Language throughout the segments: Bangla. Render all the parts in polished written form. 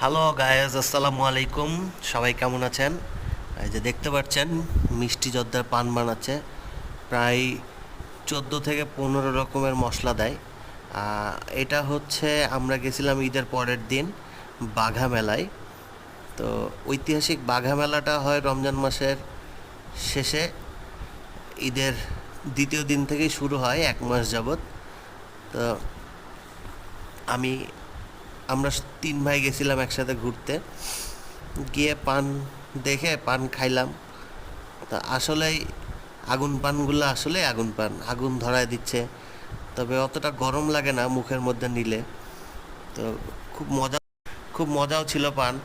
হ্যালো গায়েস, আসসালামু আলাইকুম। সবাই কেমন আছেন? এই যে দেখতে পাচ্ছেন, মিষ্টি জর্দার পান বানাচ্ছে। প্রায় 14 থেকে 15 রকমের মশলা দেয়। এটা হচ্ছে, আমরা গেছিলাম ঈদের পরের দিন বাঘা মেলায়। তো ঐতিহাসিক বাঘা মেলাটা হয় রমজান মাসের শেষে, ঈদের দ্বিতীয় দিন থেকেই শুরু হয় 1 মাস যাবৎ। তো আমি আমরা 3 ভাই গেছিলাম একসাথে ঘুরতে। গিয়ে পান দেখে পান খাইলাম। তা আসলেই আগুন পানগুলো আসলে আগুন পান, আগুন ধরায় দিচ্ছে। তবে অতটা গরম লাগে না মুখের মধ্যে নিলে। তো খুব মজা, খুব মজাও ছিল পান।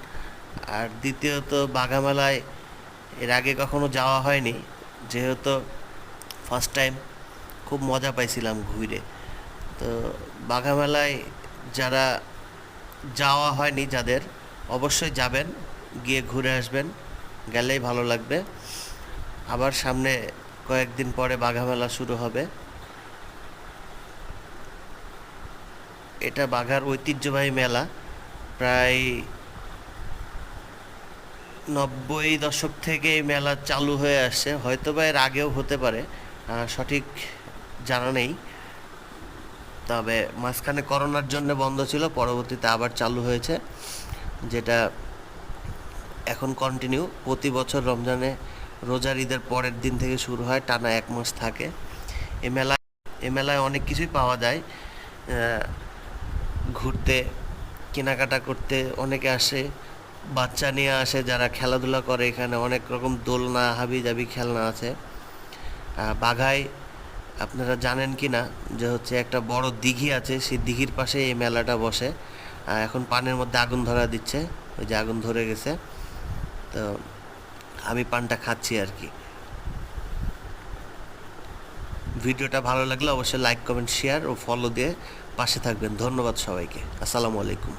আর দ্বিতীয়ত, বাঘামেলায় এর আগে কখনো যাওয়া হয়নি, যেহেতু ফার্স্ট টাইম। খুব মজা পাইছিলাম ঘুরে। তো বাঘামেলায় যারা যাওয়া হয়নি, যাদের, অবশ্যই যাবেন, গিয়ে ঘুরে আসবেন, গেলেই ভালো লাগবে। আবার সামনে কয়েকদিন পরে বাঘামেলা শুরু হবে। এটা বাঘার ঐতিহ্যবাহী মেলা। প্রায় 90 দশক থেকে এই মেলা চালু হয়ে আসছে, হয়তো বা এর আগেও হতে পারে, সঠিক জানা নেই। তবে মাঝখানে করোনার জন্য বন্ধ ছিল, পরবর্তীতে আবার চালু হয়েছে, যেটা এখন কন্টিনিউ প্রতি বছর রমজানে রোজার ঈদের পরের দিন থেকে শুরু হয়, টানা 1 মাস থাকে। এ মেলায় অনেক কিছুই পাওয়া যায়। ঘুরতে, কেনাকাটা করতে অনেকে আসে, বাচ্চা নিয়ে আসে যারা খেলাধুলা করে। এখানে অনেক রকম দোলনা, হাবি জাবি খেলনা আছে। বাঘায় আপনারা জানেন কি না, যে হচ্ছে একটা বড় দিঘি আছে, সেই দিঘির পাশে এই মেলাটা বসে। এখন পানের মধ্যে আগুন ধরা দিচ্ছে, ওই যে আগুন ধরে গেছে। তো আমি পানটা খাচ্ছি আর কি। ভিডিওটা ভালো লাগলে অবশ্যই লাইক, কমেন্ট, শেয়ার ও ফলো দিয়ে পাশে থাকবেন। ধন্যবাদ সবাইকে। আসসালামু আলাইকুম।